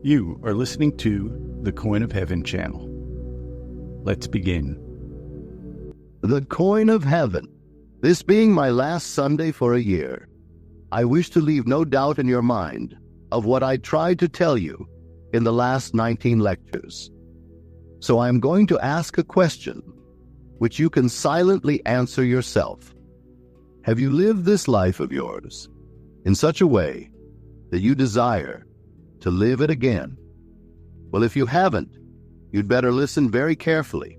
You are listening to the Coin of Heaven channel. Let's begin. The Coin of Heaven. This being my last Sunday for a year, I wish to leave no doubt in your mind of what I tried to tell you in the last 19 lectures. So I am going to ask a question which you can silently answer yourself. Have you lived this life of yours in such a way that you desire to live it again? Well, if you haven't, you'd better listen very carefully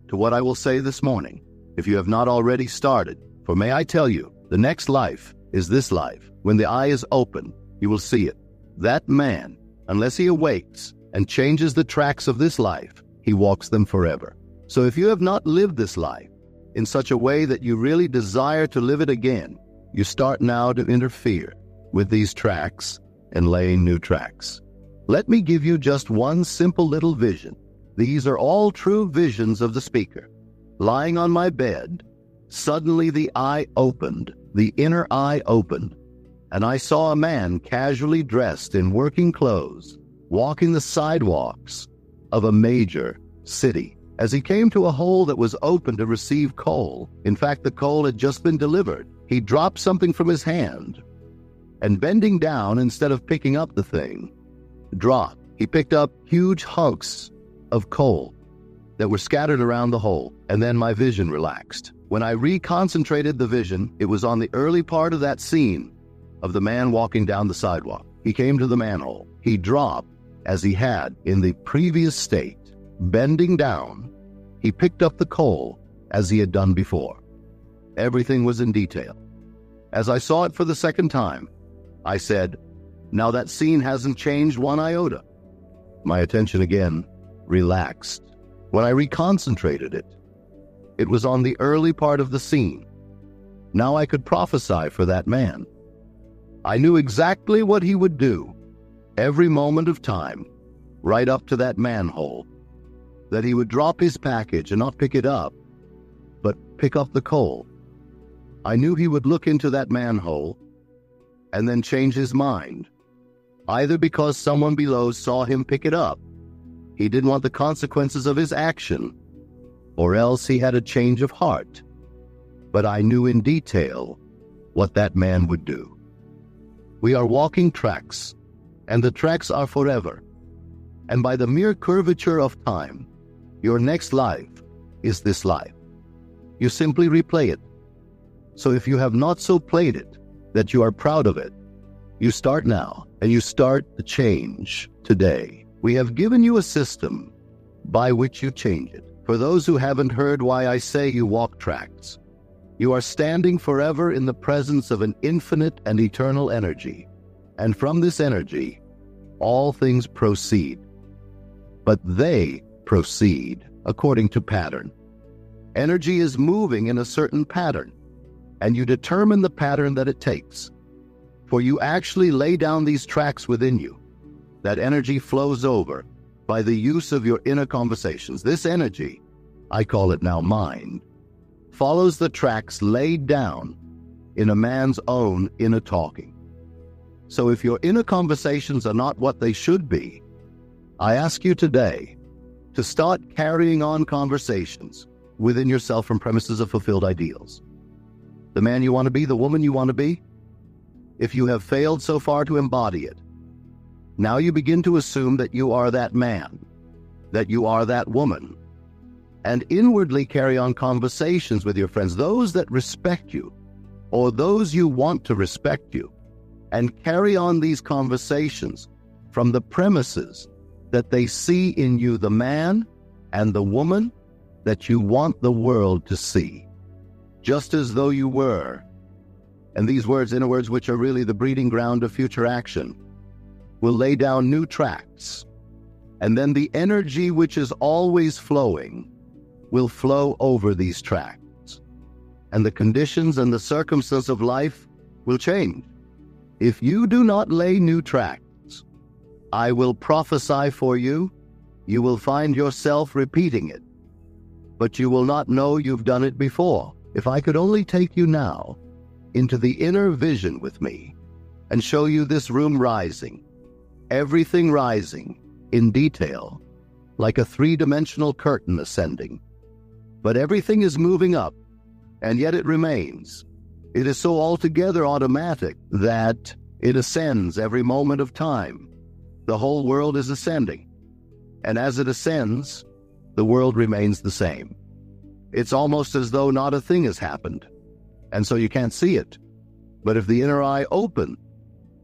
to what I will say this morning, if you have not already started. For may I tell you, the next life is this life. When the eye is open, you will see it. That man, unless he awakes and changes the tracks of this life, he walks them forever. So if you have not lived this life in such a way that you really desire to live it again, you start now to interfere with these tracks and laying new tracks. Let me give you just one simple little vision. These are all true visions of the speaker. Lying on my bed, suddenly the eye opened, the inner eye opened, and I saw a man casually dressed in working clothes, walking the sidewalks of a major city. As he came to a hole that was open to receive coal, in fact, the coal had just been delivered, he dropped something from his hand, and bending down, instead of picking up the thing, he picked up huge hunks of coal that were scattered around the hole, and then my vision relaxed. When I reconcentrated the vision, it was on the early part of that scene of the man walking down the sidewalk. He came to the manhole. He dropped, as he had in the previous state, bending down. He picked up the coal as he had done before. Everything was in detail. As I saw it for the second time, I said, now that scene hasn't changed one iota. My attention again relaxed. When I reconcentrated it, it was on the early part of the scene. Now I could prophesy for that man. I knew exactly what he would do every moment of time, right up to that manhole, that he would drop his package and not pick it up, but pick up the coal. I knew he would look into that manhole and then change his mind, either because someone below saw him pick it up, he didn't want the consequences of his action, or else he had a change of heart. But I knew in detail what that man would do. We are walking tracks, and the tracks are forever. And by the mere curvature of time, your next life is this life. You simply replay it. So if you have not so played it that you are proud of it, you start now, and you start the change today. We have given you a system by which you change it. For those who haven't heard why I say you walk tracks, you are standing forever in the presence of an infinite and eternal energy. And from this energy, all things proceed. But they proceed according to pattern. Energy is moving in a certain pattern, and you determine the pattern that it takes. For you actually lay down these tracks within you. That energy flows over by the use of your inner conversations. This energy, I call it now mind, follows the tracks laid down in a man's own inner talking. So if your inner conversations are not what they should be, I ask you today to start carrying on conversations within yourself from premises of fulfilled ideals. The man you want to be, the woman you want to be, if you have failed so far to embody it, now you begin to assume that you are that man, that you are that woman, and inwardly carry on conversations with your friends, those that respect you, or those you want to respect you, and carry on these conversations from the premises that they see in you the man and the woman that you want the world to see, just as though you were. And these words, inner words, which are really the breeding ground of future action, will lay down new tracks. And then the energy which is always flowing will flow over these tracks. And the conditions and the circumstances of life will change. If you do not lay new tracks, I will prophesy for you, you will find yourself repeating it, but you will not know you've done it before. If I could only take you now into the inner vision with me and show you this room rising, everything rising in detail, like a three-dimensional curtain ascending. But everything is moving up, and yet it remains. It is so altogether automatic that it ascends every moment of time. The whole world is ascending, and as it ascends, the world remains the same. It's almost as though not a thing has happened, and so you can't see it. But if the inner eye open,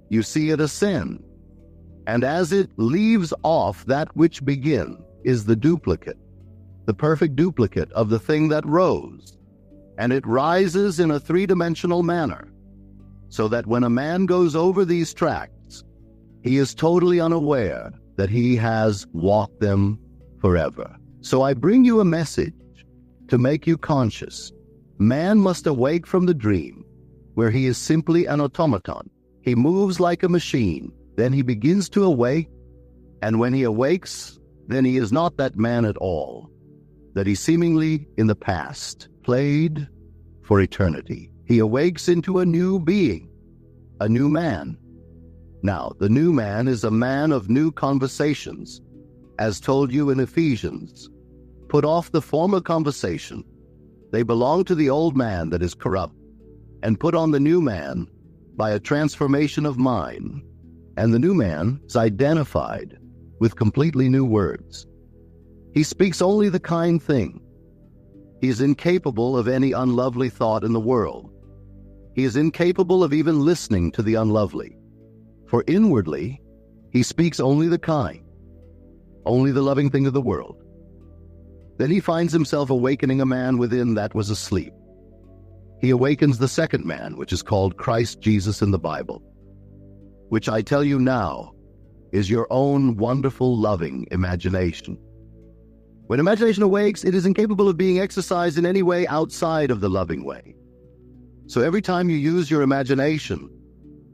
you see it ascend. And as it leaves off, that which begin is the duplicate, the perfect duplicate of the thing that rose. And it rises in a three-dimensional manner, so that when a man goes over these tracks, he is totally unaware that he has walked them forever. So I bring you a message to make you conscious. Man must awake from the dream, where he is simply an automaton. He moves like a machine. Then he begins to awake, and when he awakes, then he is not that man at all, that he seemingly in the past played for eternity. He awakes into a new being, a new man. Now, the new man is a man of new conversations, as told you in Ephesians. Put off the former conversation. They belong to the old man that is corrupt, and put on the new man by a transformation of mind. And the new man is identified with completely new words. He speaks only the kind thing. He is incapable of any unlovely thought in the world. He is incapable of even listening to the unlovely. For inwardly, he speaks only the kind, only the loving thing of the world. Then he finds himself awakening a man within that was asleep. He awakens the second man, which is called Christ Jesus in the Bible, which I tell you now is your own wonderful, loving imagination. When imagination awakes, it is incapable of being exercised in any way outside of the loving way. So every time you use your imagination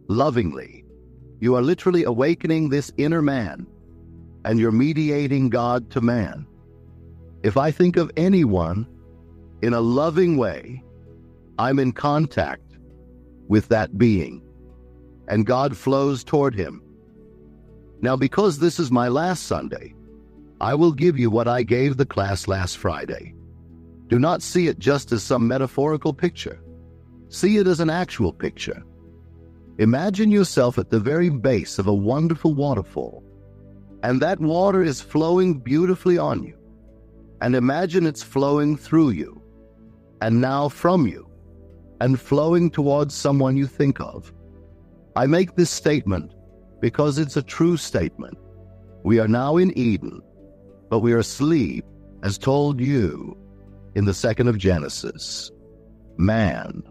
lovingly, you are literally awakening this inner man, and you're mediating God to man. If I think of anyone in a loving way, I'm in contact with that being, and God flows toward him. Now, because this is my last Sunday, I will give you what I gave the class last Friday. Do not see it just as some metaphorical picture. See it as an actual picture. Imagine yourself at the very base of a wonderful waterfall, and that water is flowing beautifully on you. And imagine it's flowing through you, and now from you, and flowing towards someone you think of. I make this statement because it's a true statement. We are now in Eden, but we are asleep, as told you in the 2nd of Genesis. Man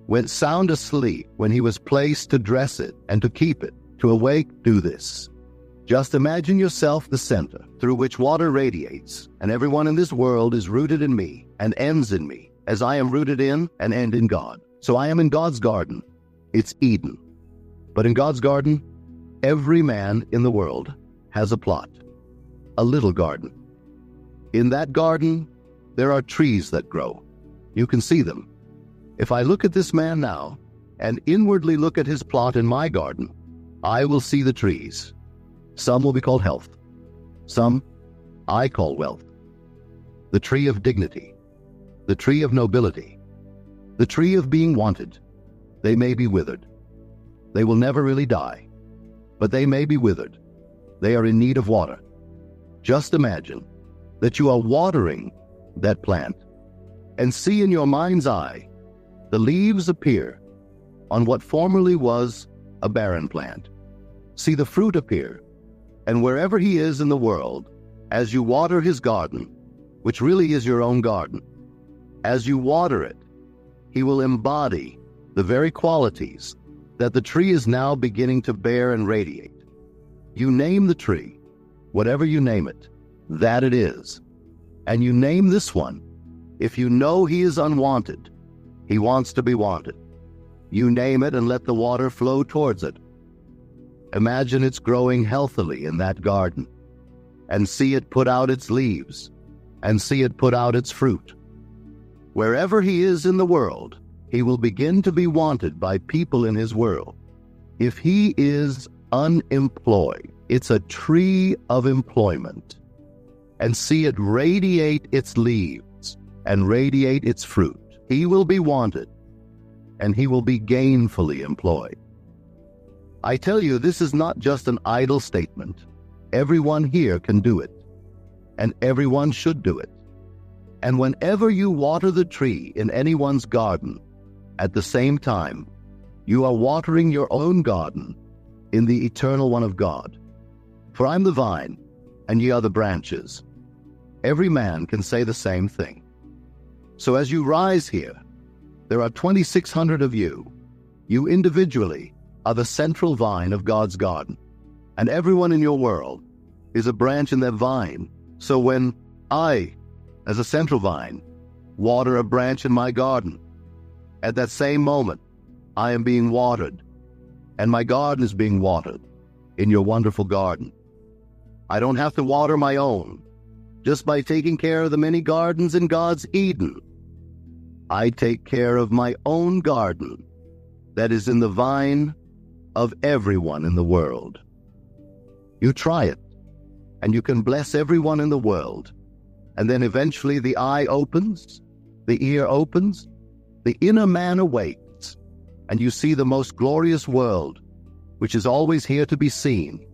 went sound asleep when he was placed to dress it and to keep it. To awake, do this. Just imagine yourself the center through which water radiates, and everyone in this world is rooted in me and ends in me, as I am rooted in and end in God. So I am in God's garden. It's Eden. But in God's garden, every man in the world has a plot, a little garden. In that garden, there are trees that grow. You can see them. If I look at this man now and inwardly look at his plot in my garden, I will see the trees. Some will be called health. Some I call wealth. The tree of dignity. The tree of nobility. The tree of being wanted. They may be withered. They will never really die, but they may be withered. They are in need of water. Just imagine that you are watering that plant, and see in your mind's eye the leaves appear on what formerly was a barren plant. See the fruit appear, and wherever he is in the world, as you water his garden, which really is your own garden, as you water it, he will embody the very qualities that the tree is now beginning to bear and radiate. You name the tree, whatever you name it, that it is. And you name this one. If you know he is unwanted, he wants to be wanted. You name it and let the water flow towards it. Imagine it's growing healthily in that garden, and see it put out its leaves, and see it put out its fruit. Wherever he is in the world, he will begin to be wanted by people in his world. If he is unemployed, It's a tree of employment. And see it radiate its leaves and radiate its fruit. He will be wanted, and he will be gainfully employed. I tell you, this is not just an idle statement. Everyone here can do it, and everyone should do it. And whenever you water the tree in anyone's garden, at the same time, you are watering your own garden in the eternal one of God. For I'm the vine, and ye are the branches. Every man can say the same thing. So as you rise here, there are 2,600 of you. You individually are the central vine of God's garden, and everyone in your world is a branch in that vine. So when I, as a central vine, water a branch in my garden, at that same moment, I am being watered, and my garden is being watered in your wonderful garden. I don't have to water my own. Just by taking care of the many gardens in God's Eden, I take care of my own garden that is in the vine of everyone in the world. You try it, and you can bless everyone in the world, and then eventually the eye opens, the ear opens, the inner man awakes, and you see the most glorious world, which is always here to be seen.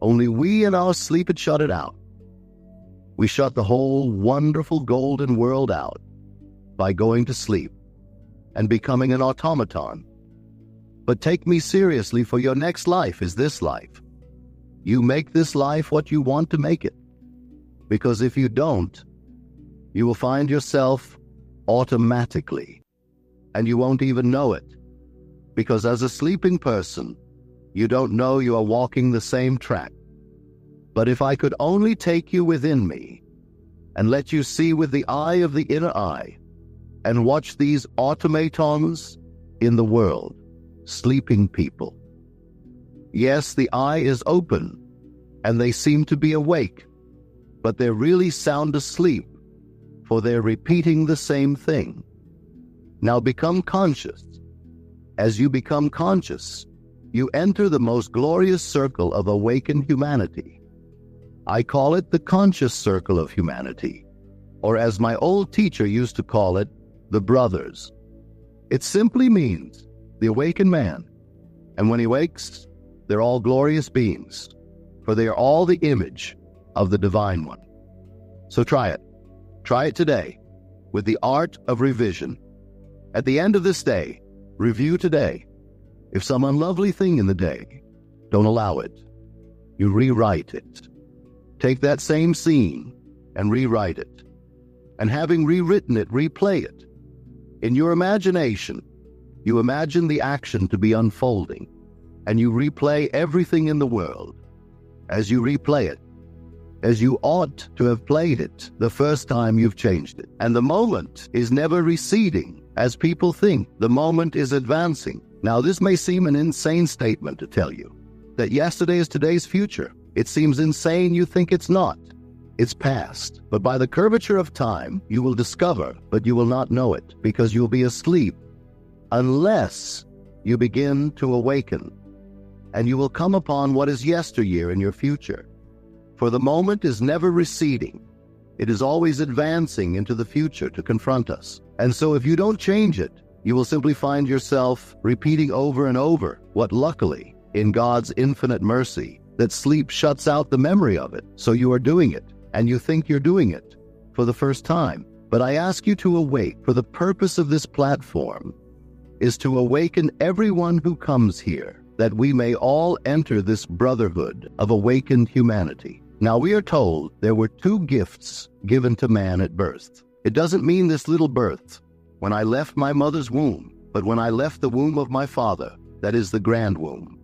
Only we in our sleep had shut it out. We shut the whole wonderful golden world out by going to sleep and becoming an automaton. But take me seriously, for your next life is this life. You make this life what you want to make it. Because if you don't, you will find yourself automatically, and you won't even know it. Because as a sleeping person, you don't know you are walking the same track. But if I could only take you within me and let you see with the eye of the inner eye and watch these automatons in the world, sleeping people. Yes, the eye is open and they seem to be awake, but they're really sound asleep, for they're repeating the same thing. Now become conscious. As you become conscious, you enter the most glorious circle of awakened humanity. I call it the conscious circle of humanity, or as my old teacher used to call it, the brothers. It simply means the awakened man, and when he wakes, they're all glorious beings, for they are all the image of the Divine One. So try it. Try it today with the art of revision. At the end of this day, review today. If some unlovely thing in the day, don't allow it. You rewrite it. Take that same scene and rewrite it. And having rewritten it, replay it. In your imagination, you imagine the action to be unfolding, and you replay everything in the world. As you replay it, as you ought to have played it the first time you've changed it. And the moment is never receding, as people think. The moment is advancing. Now, this may seem an insane statement to tell you, that yesterday is today's future. It seems insane you think it's not. It's past. But by the curvature of time, you will discover, but you will not know it, because you'll be asleep, unless you begin to awaken, and you will come upon what is yesteryear in your future. For the moment is never receding. It is always advancing into the future to confront us. And so if you don't change it, you will simply find yourself repeating over and over what, luckily, in God's infinite mercy, that sleep shuts out the memory of it. So you are doing it, and you think you're doing it for the first time. But I ask you to awake, for the purpose of this platform is to awaken everyone who comes here, that we may all enter this brotherhood of awakened humanity. Now, we are told there were 2 gifts given to man at birth. It doesn't mean this little birth, when I left my mother's womb, but when I left the womb of my father, that is the grand womb,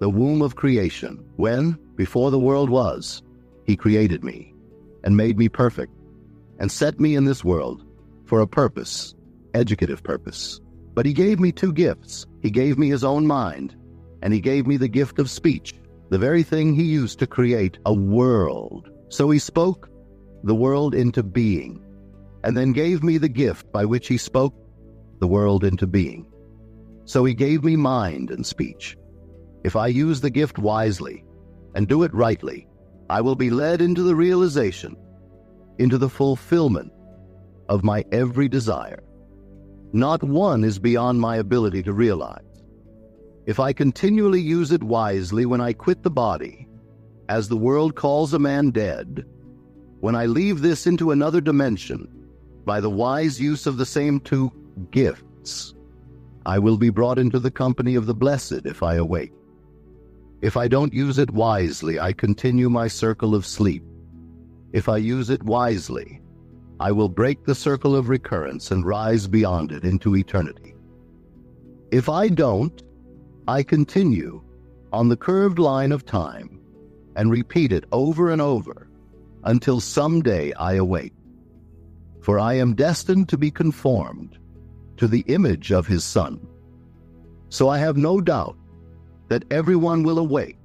the womb of creation, when, before the world was, he created me and made me perfect and set me in this world for a purpose, educative purpose. But he gave me 2 gifts. He gave me his own mind, and he gave me the gift of speech, the very thing he used to create a world. So he spoke the world into being, and then gave me the gift by which he spoke the world into being. So he gave me mind and speech. If I use the gift wisely, and do it rightly, I will be led into the realization, into the fulfillment of my every desire. Not one is beyond my ability to realize. If I continually use it wisely when I quit the body, as the world calls a man dead, when I leave this into another dimension, by the wise use of the same two gifts, I will be brought into the company of the blessed if I awake. If I don't use it wisely, I continue my circle of sleep. If I use it wisely, I will break the circle of recurrence and rise beyond it into eternity. If I don't, I continue on the curved line of time and repeat it over and over until someday I awake. For I am destined to be conformed to the image of his Son. So I have no doubt that everyone will awake,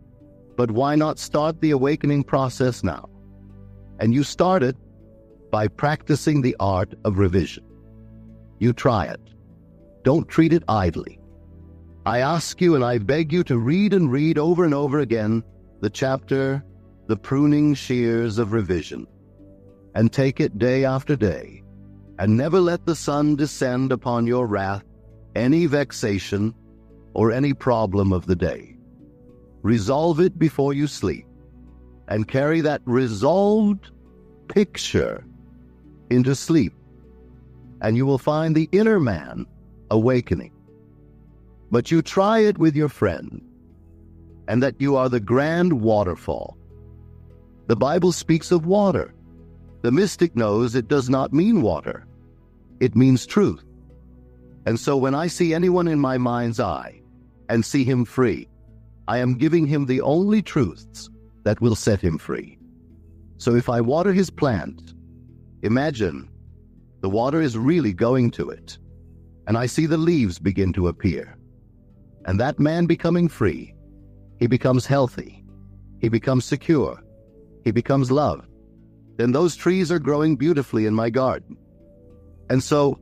but why not start the awakening process now? And you start it by practicing the art of revision. You try it. Don't treat it idly. I ask you and I beg you to read and read over and over again the chapter, The Pruning Shears of Revision, and take it day after day, and never let the sun descend upon your wrath, any vexation, or any problem of the day. Resolve it before you sleep, and carry that resolved picture into sleep, and you will find the inner man awakening. But you try it with your friend, and that you are the grand waterfall. The Bible speaks of water. The mystic knows it does not mean water. It means truth. And so when I see anyone in my mind's eye and see him free, I am giving him the only truths that will set him free. So if I water his plant, imagine the water is really going to it, and I see the leaves begin to appear. And that man becoming free, he becomes healthy, he becomes secure, he becomes loved. Then those trees are growing beautifully in my garden. And so,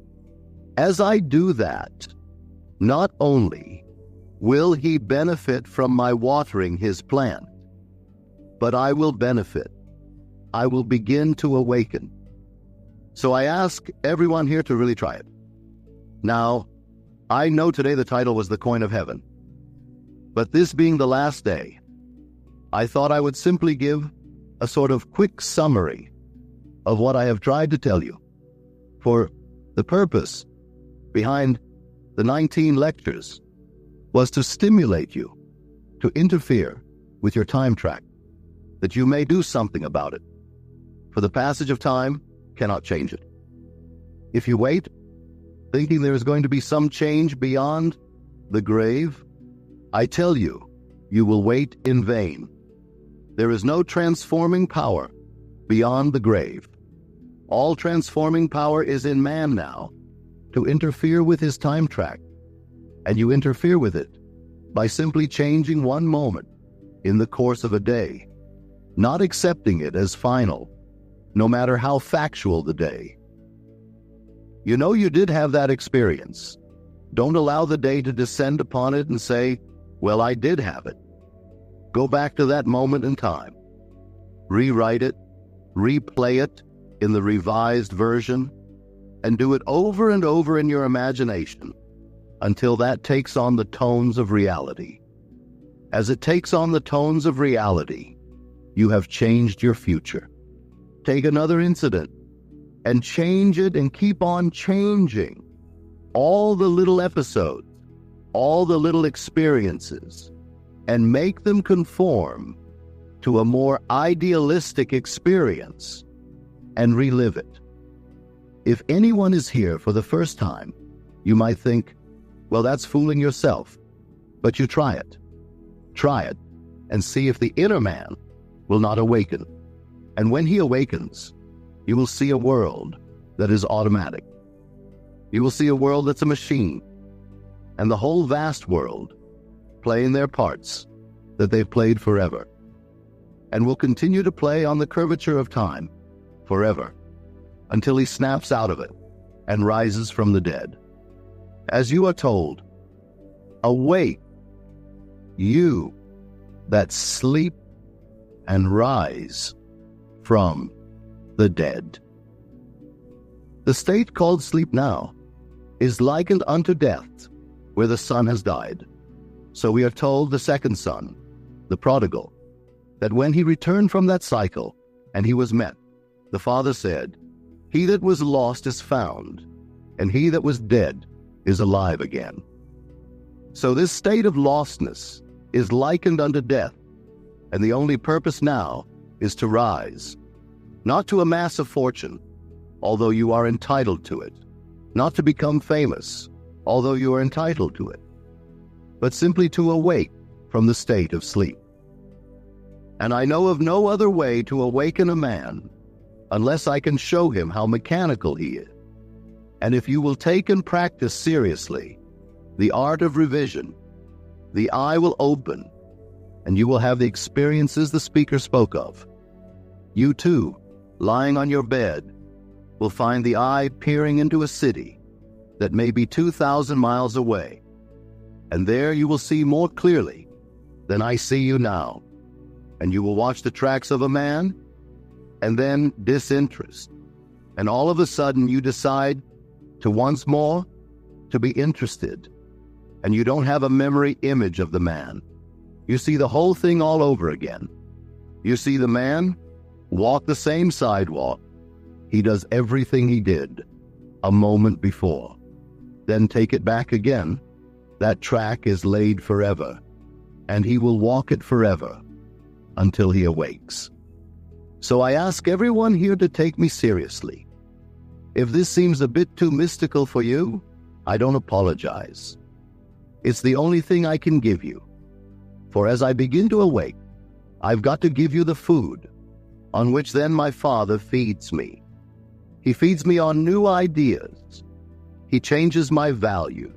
as I do that, not only will he benefit from my watering his plant, but I will benefit. I will begin to awaken. So I ask everyone here to really try it. Now, I know today the title was The Coin of Heaven, but this being the last day, I thought I would simply give a sort of quick summary of what I have tried to tell you. For the purpose behind the 19 lectures was to stimulate you, to interfere with your time track, that you may do something about it. For the passage of time cannot change it. If you wait, thinking there is going to be some change beyond the grave, I tell you, you will wait in vain. There is no transforming power beyond the grave. All transforming power is in man now to interfere with his time track, and you interfere with it by simply changing one moment in the course of a day, not accepting it as final, no matter how factual the day. You know you did have that experience. Don't allow the day to descend upon it and say, well, I did have it. Go back to that moment in time. Rewrite it, replay it in the revised version, and do it over and over in your imagination until that takes on the tones of reality. As it takes on the tones of reality, you have changed your future. Take another incident and change it and keep on changing all the little episodes, all the little experiences, and make them conform to a more idealistic experience and relive it. If anyone is here for the first time, you might think, well, that's fooling yourself. But you try it. Try it and see if the inner man will not awaken. And when he awakens, you will see a world that is automatic. You will see a world that's a machine, and the whole vast world playing their parts that they've played forever, and will continue to play on the curvature of time forever, until he snaps out of it and rises from the dead. As you are told, awake, you that sleep and rise from the dead. The state called sleep now is likened unto death, where the son has died. So we are told the second son, the prodigal, that when he returned from that cycle and he was met, the father said, "He that was lost is found, and he that was dead is alive again." So this state of lostness is likened unto death, and the only purpose now is to rise, not to amass a fortune, although you are entitled to it, not to become famous, although you are entitled to it, but simply to awake from the state of sleep. And I know of no other way to awaken a man unless I can show him how mechanical he is. And if you will take and practice seriously the art of revision, the eye will open, and you will have the experiences the speaker spoke of. You too, lying on your bed, will find the eye peering into a city that may be 2,000 miles away, and there you will see more clearly than I see you now, and you will watch the tracks of a man, and then disinterest, and all of a sudden you decide to once more to be interested, and you don't have a memory image of the man. You see the whole thing all over again. You see the man walk the same sidewalk. He does everything he did a moment before. Then take it back again. That track is laid forever, and he will walk it forever until he awakes. So I ask everyone here to take me seriously. If this seems a bit too mystical for you, I don't apologize. It's the only thing I can give you. For as I begin to awake, I've got to give you the food on which then my Father feeds me. He feeds me on new ideas. He changes my value.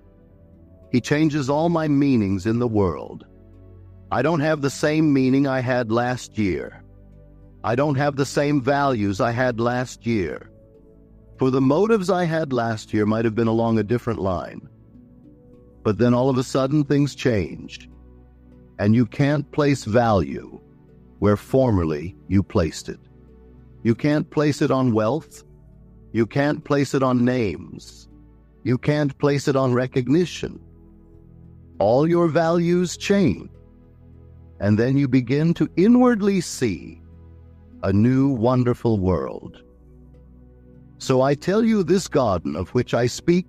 He changes all my meanings in the world. I don't have the same meaning I had last year. I don't have the same values I had last year. For the motives I had last year might have been along a different line. But then all of a sudden things changed, and you can't place value where formerly you placed it. You can't place it on wealth. You can't place it on names. You can't place it on recognition. All your values change, and then you begin to inwardly see a new wonderful world. So I tell you, this garden of which I speak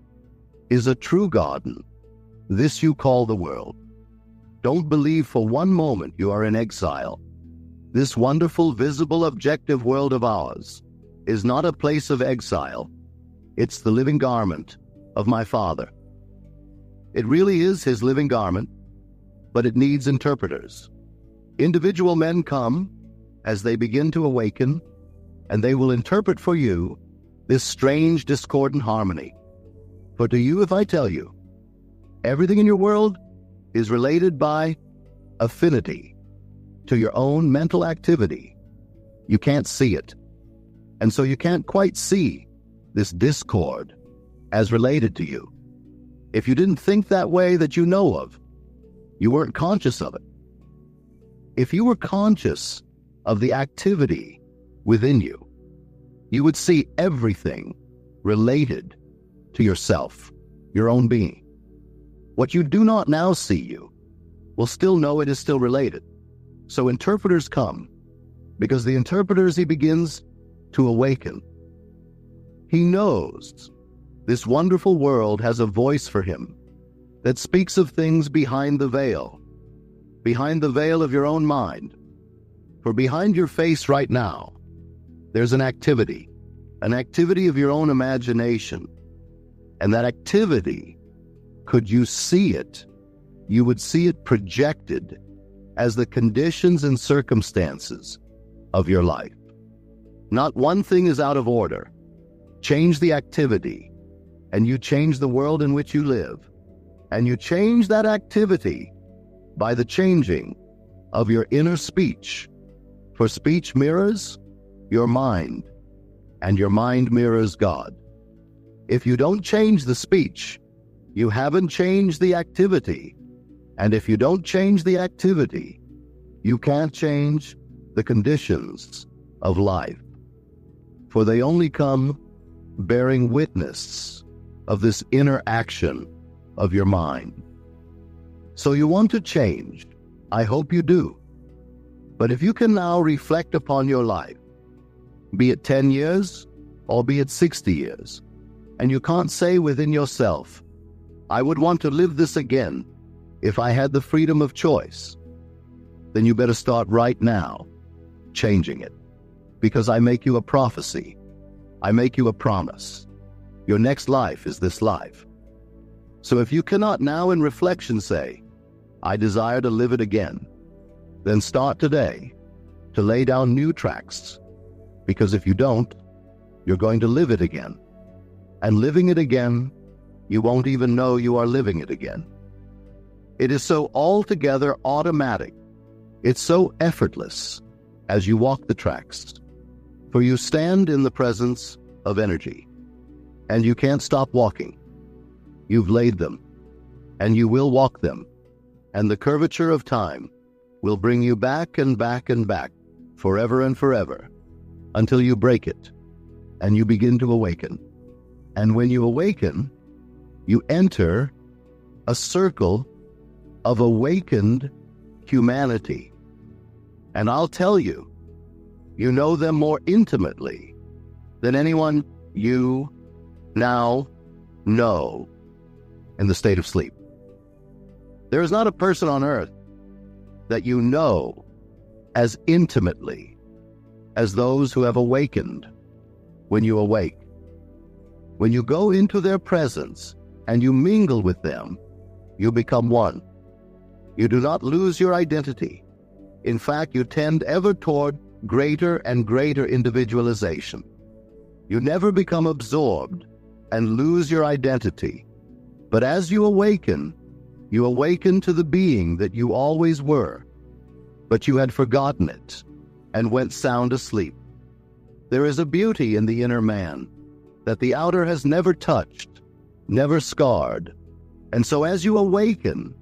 is a true garden. This you call the world. Don't believe for one moment you are in exile. This wonderful, visible, objective world of ours is not a place of exile. It's the living garment of my Father. It really is his living garment, but it needs interpreters. Individual men come as they begin to awaken, and they will interpret for you this strange, discordant harmony. For to you, if I tell you, everything in your world is related by affinity to your own mental activity, you can't see it. And so you can't quite see this discord as related to you. If you didn't think that way that you know of, you weren't conscious of it. If you were conscious of the activity within you, you would see everything related to yourself, your own being. What you do not now see, you will still know it is still related. So interpreters come, because the interpreters he begins to awaken. He knows this wonderful world has a voice for him that speaks of things behind the veil of your own mind. For behind your face right now, there's an activity of your own imagination. And that activity, could you see it, you would see it projected as the conditions and circumstances of your life. Not one thing is out of order. Change the activity, and you change the world in which you live. And you change that activity by the changing of your inner speech. For speech mirrors your mind, and your mind mirrors God. If you don't change the speech, you haven't changed the activity. And if you don't change the activity, you can't change the conditions of life, for they only come bearing witness of this inner action of your mind. So you want to change. I hope you do. But if you can now reflect upon your life, be it 10 years or be it 60 years, and you can't say within yourself, I would want to live this again if I had the freedom of choice, then you better start right now changing it. Because I make you a prophecy. I make you a promise. Your next life is this life. So if you cannot now in reflection say, I desire to live it again, then start today to lay down new tracks. Because if you don't, you're going to live it again. And living it again, you won't even know you are living it again. It is so altogether automatic. It's so effortless as you walk the tracks. For you stand in the presence of energy, and you can't stop walking. You've laid them, and you will walk them, and the curvature of time will bring you back and back and back, forever and forever, until you break it, and you begin to awaken. And when you awaken, you enter a circle of awakened humanity. And I'll tell you, you know them more intimately than anyone you now know in the state of sleep. There is not a person on earth that you know as intimately as those who have awakened when you awake. When you go into their presence and you mingle with them, you become one. You do not lose your identity. In fact, you tend ever toward greater and greater individualization. You never become absorbed and lose your identity. But as you awaken to the being that you always were, but you had forgotten it and went sound asleep. There is a beauty in the inner man that the outer has never touched, never scarred. And so as you awaken,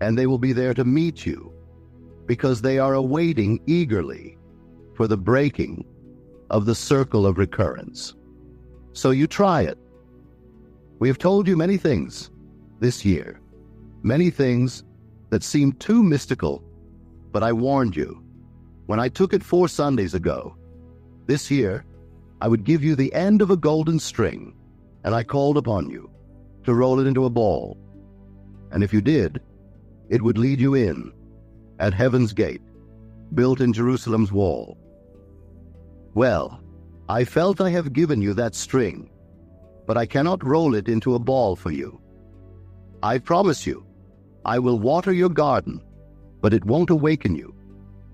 and they will be there to meet you, because they are awaiting eagerly for the breaking of the circle of recurrence. So you try it. We have told you many things this year, many things that seem too mystical, but I warned you when I took it 4 Sundays ago. This year, I would give you the end of a golden string, and I called upon you to roll it into a ball. And if you did, it would lead you in at heaven's gate, built in Jerusalem's wall. Well, I felt I have given you that string, but I cannot roll it into a ball for you. I promise you, I will water your garden, but it won't awaken you.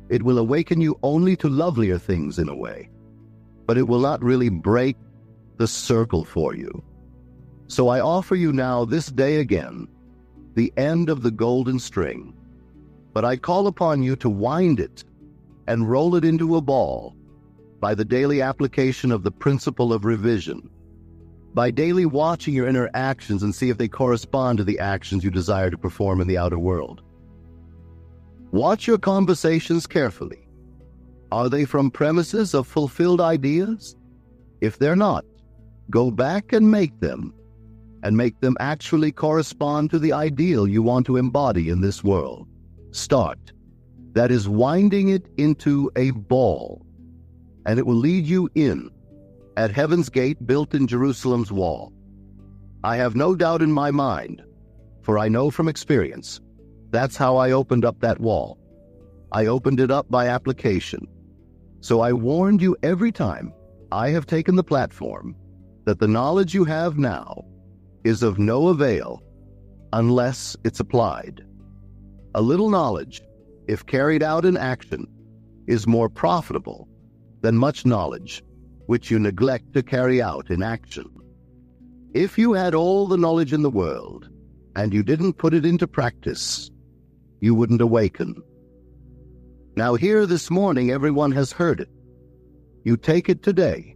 It will awaken you only to lovelier things in a way, but it will not really break the circle for you. So I offer you now this day again, the end of the golden string, but I call upon you to wind it and roll it into a ball by the daily application of the principle of revision, by daily watching your inner actions and see if they correspond to the actions you desire to perform in the outer world. Watch your conversations carefully. Are they from premises of fulfilled ideas? If they're not, go back and make them actually correspond to the ideal you want to embody in this world. Start. That is winding it into a ball, and it will lead you in at heaven's gate built in Jerusalem's wall. I have no doubt in my mind, for I know from experience, that's how I opened up that wall. I opened it up by application. So I warned you every time I have taken the platform that the knowledge you have now is of no avail unless it's applied. A little knowledge, if carried out in action, is more profitable than much knowledge which you neglect to carry out in action. If you had all the knowledge in the world and you didn't put it into practice, you wouldn't awaken. Now here this morning, everyone has heard it. You take it today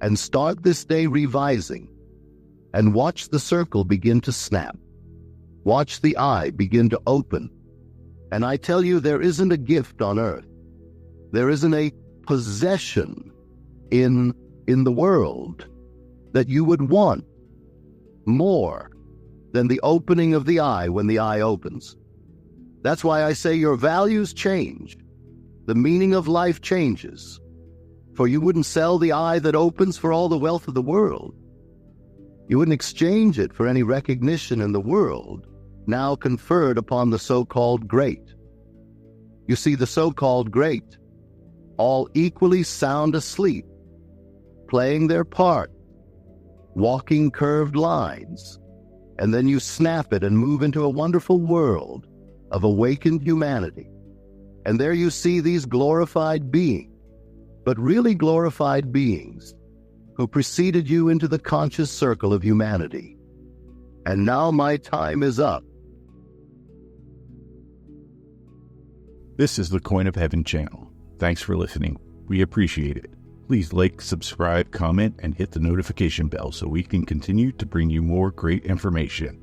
and start this day revising, and watch the circle begin to snap. Watch the eye begin to open. And I tell you, there isn't a gift on earth There isn't a possession in the world that you would want more than the opening of the eye when the eye opens. That's why I say your values change. The meaning of life changes. For you wouldn't sell the eye that opens for all the wealth of the world. You wouldn't exchange it for any recognition in the world now conferred upon the so-called great. You see, the so-called great, all equally sound asleep, playing their part, walking curved lines, and then you snap it and move into a wonderful world of awakened humanity. And there you see these glorified beings, but really glorified beings, who preceded you into the conscious circle of humanity. And now my time is up. This is the Coin of Heaven channel. Thanks for listening. We appreciate it. Please like, subscribe, comment, and hit the notification bell so we can continue to bring you more great information.